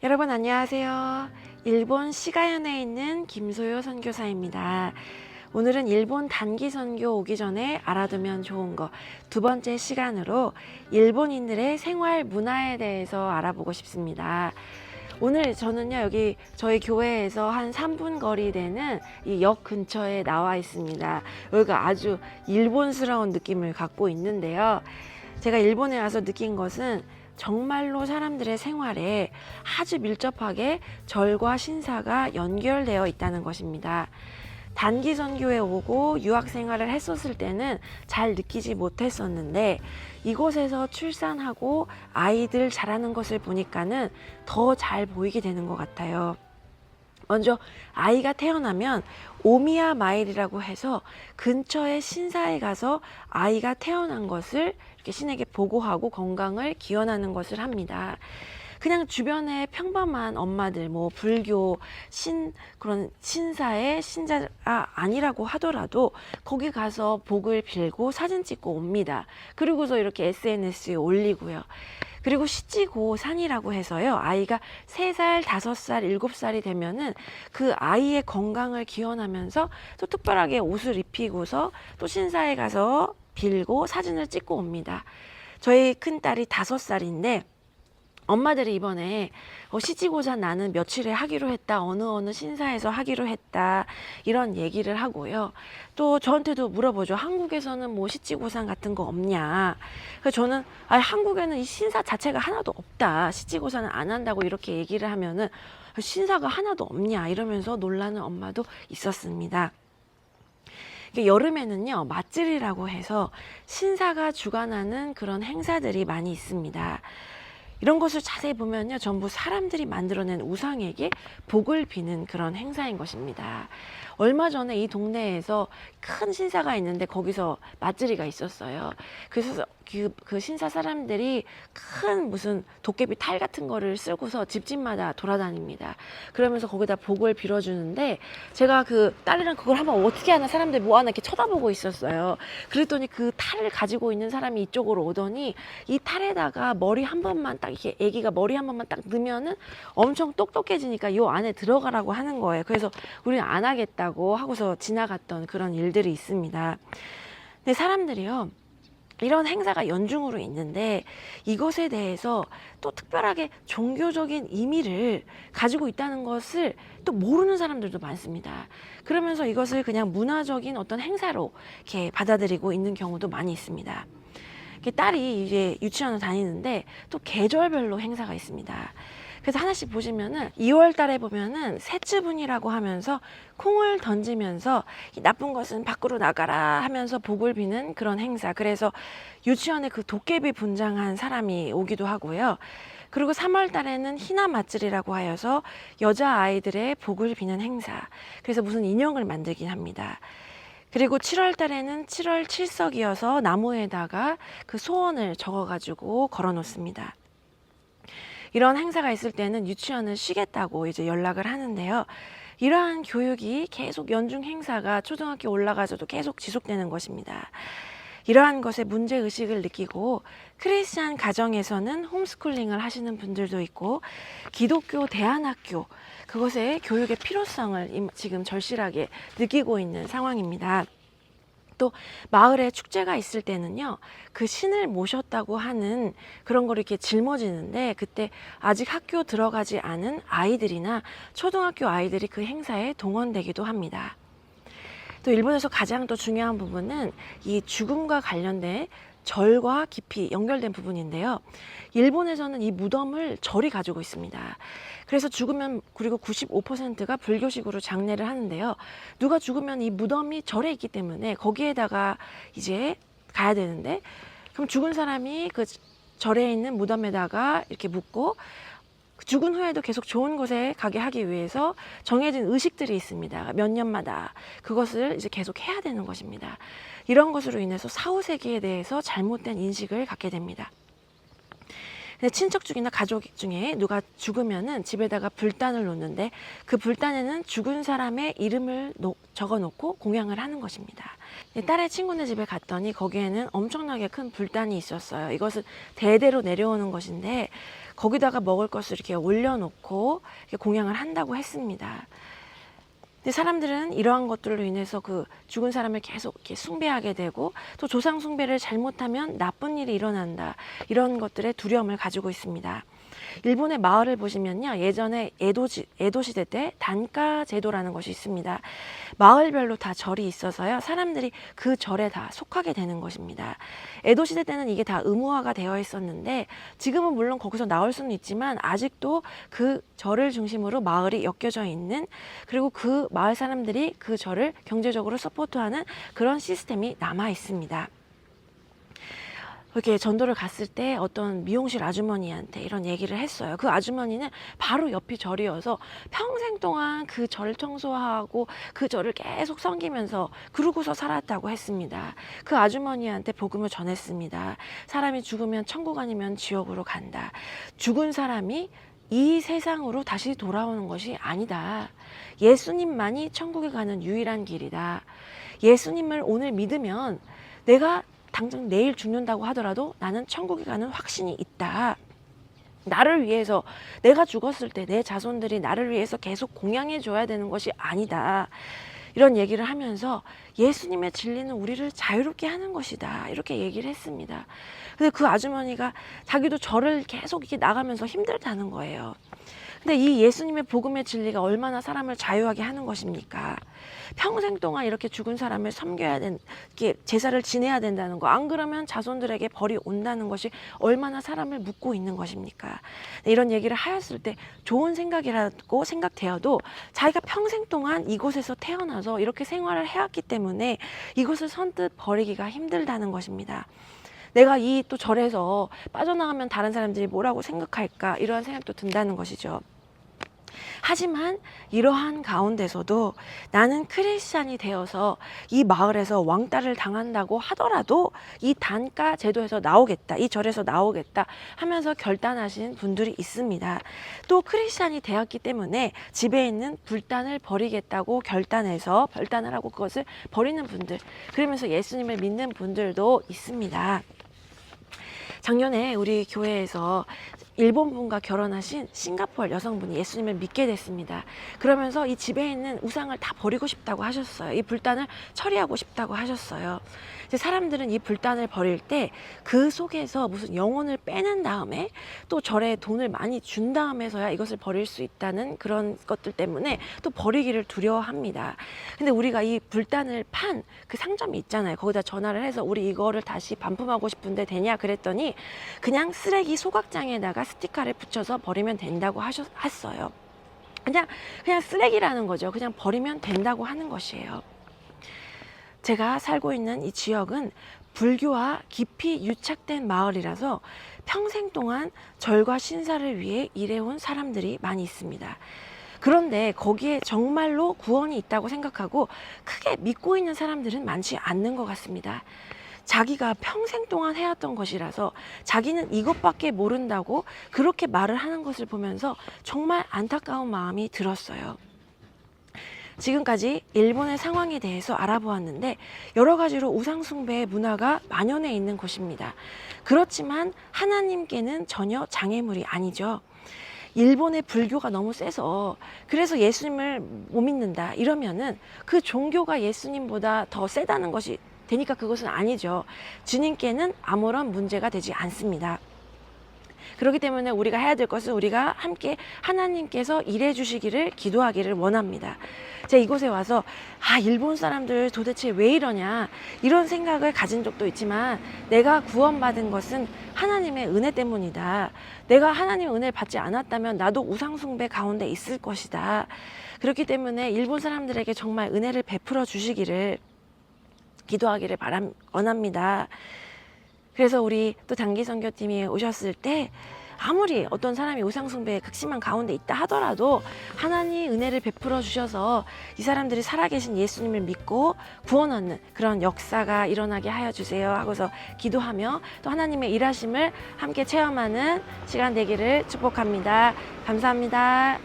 여러분 안녕하세요. 일본 시가현에 있는 김소요 선교사입니다. 오늘은 일본 단기 선교 오기 전에 알아두면 좋은 거 두 번째 시간으로 일본인들의 생활 문화에 대해서 알아보고 싶습니다. 오늘 저는요, 여기 저희 교회에서 한 3분 거리 되는 이 역 근처에 나와 있습니다. 여기가 아주 일본스러운 느낌을 갖고 있는데요. 제가 일본에 와서 느낀 것은 정말로 사람들의 생활에 아주 밀접하게 절과 신사가 연결되어 있다는 것입니다. 단기 선교에 오고 유학 생활을 했었을 때는 잘 느끼지 못했었는데 이곳에서 출산하고 아이들 자라는 것을 보니까는 더 잘 보이게 되는 것 같아요. 먼저 아이가 태어나면 오미야 마일이라고 해서 근처의 신사에 가서 아이가 태어난 것을 이렇게 신에게 보고하고 건강을 기원하는 것을 합니다. 그냥 주변에 평범한 엄마들, 뭐 불교 그런 신사의 신자가 아니라고 하더라도 거기 가서 복을 빌고 사진 찍고 옵니다. 그리고서 이렇게 SNS에 올리고요. 그리고 시지고산이라고 해서요, 아이가 3살, 5살, 7살이 되면은 그 아이의 건강을 기원하면서 또 특별하게 옷을 입히고서 또 신사에 가서 빌고 사진을 찍고 옵니다. 저희 큰딸이 5살인데 엄마들이 이번에 시지고사 나는 며칠에 하기로 했다, 어느 신사에서 하기로 했다, 이런 얘기를 하고요. 또 저한테도 물어보죠. 한국에서는 뭐 시지고산 같은 거 없냐. 그래서 저는 한국에는 이 신사 자체가 하나도 없다, 시지고사는 안 한다고 이렇게 얘기를 하면은 신사가 하나도 없냐 이러면서 놀라는 엄마도 있었습니다. 여름에는요, 맞질이라고 해서 신사가 주관하는 그런 행사들이 많이 있습니다. 이런 것을 자세히 보면요, 전부 사람들이 만들어낸 우상에게 복을 비는 그런 행사인 것입니다. 얼마 전에 이 동네에서 큰 신사가 있는데 거기서 맞들이가 있었어요. 그래서 그 신사 사람들이 큰 무슨 도깨비 탈 같은 거를 쓰고서 집집마다 돌아다닙니다. 그러면서 거기다 복을 빌어주는데 제가 그 딸이랑 그걸 한번 어떻게 하나, 사람들이 뭐 하나 이렇게 쳐다보고 있었어요. 그랬더니 그 탈을 가지고 있는 사람이 이쪽으로 오더니 이 탈에다가 머리 한 번만 딱 이렇게 애기가 머리 한 번만 딱 넣으면은 엄청 똑똑해지니까 요 안에 들어가라고 하는 거예요. 그래서 우리는 안 하겠다고 하고서 지나갔던 그런 일들이 있습니다. 근데 사람들이요, 이런 행사가 연중으로 있는데 이것에 대해서 또 특별하게 종교적인 의미를 가지고 있다는 것을 또 모르는 사람들도 많습니다. 그러면서 이것을 그냥 문화적인 어떤 행사로 이렇게 받아들이고 있는 경우도 많이 있습니다. 딸이 이제 유치원을 다니는데 또 계절별로 행사가 있습니다. 그래서 하나씩 보시면은 2월 달에 보면은 새치분이라고 하면서 콩을 던지면서 나쁜 것은 밖으로 나가라 하면서 복을 비는 그런 행사. 그래서 유치원에 그 도깨비 분장한 사람이 오기도 하고요. 그리고 3월 달에는 희나맞질이라고 하여서 여자아이들의 복을 비는 행사. 그래서 무슨 인형을 만들긴 합니다. 그리고 7월 달에는 7월 칠석이어서 나무에다가 그 소원을 적어가지고 걸어 놓습니다. 이런 행사가 있을 때는 유치원을 쉬겠다고 이제 연락을 하는데요. 이러한 교육이 계속 연중 행사가 초등학교 올라가서도 계속 지속되는 것입니다. 이러한 것에 문제의식을 느끼고 크리스찬 가정에서는 홈스쿨링을 하시는 분들도 있고 기독교 대안학교, 그것의 교육의 필요성을 지금 절실하게 느끼고 있는 상황입니다. 또 마을에 축제가 있을 때는요, 그 신을 모셨다고 하는 그런 거를 이렇게 짊어지는데 그때 아직 학교 들어가지 않은 아이들이나 초등학교 아이들이 그 행사에 동원되기도 합니다. 또 일본에서 가장 또 중요한 부분은 이 죽음과 관련된 절과 깊이 연결된 부분인데요. 일본에서는 이 무덤을 절이 가지고 있습니다. 그래서 죽으면, 그리고 95%가 불교식으로 장례를 하는데요. 누가 죽으면 이 무덤이 절에 있기 때문에 거기에다가 이제 가야 되는데, 그럼 죽은 사람이 그 절에 있는 무덤에다가 이렇게 묻고 죽은 후에도 계속 좋은 곳에 가게 하기 위해서 정해진 의식들이 있습니다. 몇 년마다 그것을 이제 계속 해야 되는 것입니다. 이런 것으로 인해서 사후세계에 대해서 잘못된 인식을 갖게 됩니다. 근데 친척 중이나 가족 중에 누가 죽으면은 집에다가 불단을 놓는데 그 불단에는 죽은 사람의 이름을 적어 놓고 공양을 하는 것입니다. 딸의 친구네 집에 갔더니 거기에는 엄청나게 큰 불단이 있었어요. 이것은 대대로 내려오는 것인데 거기다가 먹을 것을 이렇게 올려놓고 이렇게 공양을 한다고 했습니다. 근데 사람들은 이러한 것들로 인해서 그 죽은 사람을 계속 이렇게 숭배하게 되고, 또 조상 숭배를 잘못하면 나쁜 일이 일어난다, 이런 것들의 두려움을 가지고 있습니다. 일본의 마을을 보시면요, 예전에 에도 시대 때 단가 제도라는 것이 있습니다. 마을별로 다 절이 있어서요, 사람들이 그 절에 다 속하게 되는 것입니다. 에도 시대 때는 이게 다 의무화가 되어 있었는데, 지금은 물론 거기서 나올 수는 있지만 아직도 그 절을 중심으로 마을이 엮여져 있는, 그리고 그 마을 사람들이 그 절을 경제적으로 서포트하는 그런 시스템이 남아 있습니다. 이렇게 전도를 갔을 때 어떤 미용실 아주머니한테 이런 얘기를 했어요. 그 아주머니는 바로 옆이 절이어서 평생 동안 그 절 청소하고 그 절을 계속 섬기면서 그러고서 살았다고 했습니다. 그 아주머니한테 복음을 전했습니다. 사람이 죽으면 천국 아니면 지옥으로 간다. 죽은 사람이 이 세상으로 다시 돌아오는 것이 아니다. 예수님만이 천국에 가는 유일한 길이다. 예수님을 오늘 믿으면 내가 당장 내일 죽는다고 하더라도 나는 천국에 가는 확신이 있다. 나를 위해서, 내가 죽었을 때 내 자손들이 나를 위해서 계속 공양해 줘야 되는 것이 아니다. 이런 얘기를 하면서 예수님의 진리는 우리를 자유롭게 하는 것이다, 이렇게 얘기를 했습니다. 근데 그 아주머니가 자기도 절을 계속 이렇게 나가면서 힘들다는 거예요. 근데 이 예수님의 복음의 진리가 얼마나 사람을 자유하게 하는 것입니까? 평생 동안 이렇게 죽은 사람을 섬겨야 이렇게 제사를 지내야 된다는 거, 안 그러면 자손들에게 벌이 온다는 것이 얼마나 사람을 묶고 있는 것입니까? 이런 얘기를 하였을 때 좋은 생각이라고 생각되어도 자기가 평생 동안 이곳에서 태어나서 이렇게 생활을 해왔기 때문에 이것을 선뜻 버리기가 힘들다는 것입니다. 내가 이 또 절에서 빠져나가면 다른 사람들이 뭐라고 생각할까, 이러한 생각도 든다는 것이죠. 하지만 이러한 가운데서도 나는 크리스찬이 되어서 이 마을에서 왕따를 당한다고 하더라도 이 단가 제도에서 나오겠다, 이 절에서 나오겠다 하면서 결단하신 분들이 있습니다. 또 크리스찬이 되었기 때문에 집에 있는 불단을 버리겠다고 결단을 하고 그것을 버리는 분들, 그러면서 예수님을 믿는 분들도 있습니다. 작년에 우리 교회에서 일본 분과 결혼하신 싱가포르 여성분이 예수님을 믿게 됐습니다. 그러면서 이 집에 있는 우상을 다 버리고 싶다고 하셨어요. 이 불단을 처리하고 싶다고 하셨어요. 이제 사람들은 이 불단을 버릴 때 그 속에서 무슨 영혼을 빼낸 다음에 또 절에 돈을 많이 준 다음에서야 이것을 버릴 수 있다는 그런 것들 때문에 또 버리기를 두려워합니다. 근데 우리가 이 불단을 판 그 상점이 있잖아요. 거기다 전화를 해서 우리 이거를 다시 반품하고 싶은데 되냐 그랬더니 그냥 쓰레기 소각장에다가 스티커를 붙여서 버리면 된다고 하셨어요. 그냥 쓰레기라는 거죠. 그냥 버리면 된다고 하는 것이에요. 제가 살고 있는 이 지역은 불교와 깊이 유착된 마을이라서 평생 동안 절과 신사를 위해 일해온 사람들이 많이 있습니다. 그런데 거기에 정말로 구원이 있다고 생각하고 크게 믿고 있는 사람들은 많지 않는 것 같습니다. 자기가 평생 동안 해왔던 것이라서 자기는 이것밖에 모른다고 그렇게 말을 하는 것을 보면서 정말 안타까운 마음이 들었어요. 지금까지 일본의 상황에 대해서 알아보았는데 여러 가지로 우상숭배의 문화가 만연해 있는 곳입니다. 그렇지만 하나님께는 전혀 장애물이 아니죠. 일본의 불교가 너무 세서 그래서 예수님을 못 믿는다 이러면은 그 종교가 예수님보다 더 세다는 것이 되니까 그것은 아니죠. 주님께는 아무런 문제가 되지 않습니다. 그렇기 때문에 우리가 해야 될 것은 우리가 함께 하나님께서 일해 주시기를 기도하기를 원합니다. 제가 이곳에 와서 일본 사람들 도대체 왜 이러냐 이런 생각을 가진 적도 있지만 내가 구원받은 것은 하나님의 은혜 때문이다. 내가 하나님의 은혜를 받지 않았다면 나도 우상숭배 가운데 있을 것이다. 그렇기 때문에 일본 사람들에게 정말 은혜를 베풀어 주시기를 기도하기를 원합니다. 그래서 우리 또 단기 선교팀이 오셨을 때 아무리 어떤 사람이 우상숭배에 극심한 가운데 있다 하더라도 하나님 은혜를 베풀어 주셔서 이 사람들이 살아계신 예수님을 믿고 구원 얻는 그런 역사가 일어나게 하여 주세요 하고서 기도하며 또 하나님의 일하심을 함께 체험하는 시간 되기를 축복합니다. 감사합니다.